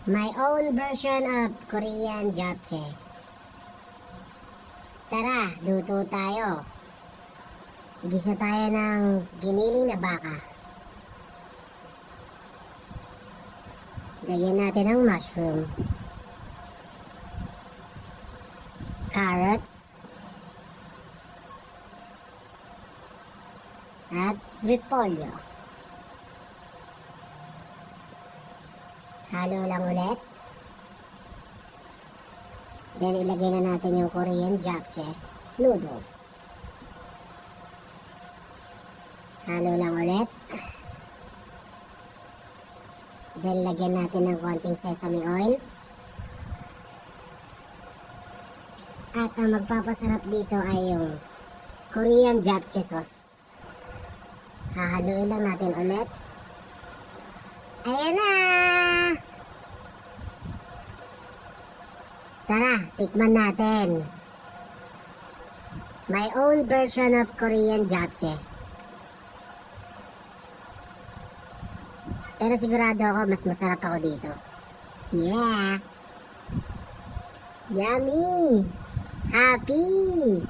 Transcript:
My own version of Korean japchae. Tara, luto tayo. Gisa tayo ng giniling na baka. Lagyan natin ng mushroom, carrots, at repolyo. Halo lang ulit. Then ilagay na natin yung Korean japchae noodles. Halo lang ulit. Then lagyan natin ng konting sesame oil. At ang magpapasarap dito ay yung Korean japchae sauce. Hahaluin lang natin ulit. Ayan na! Tara, tikman natin. My own version of Korean japchae. Pero sigurado ako mas masarap ako dito. Yeah! Yummy! Happy!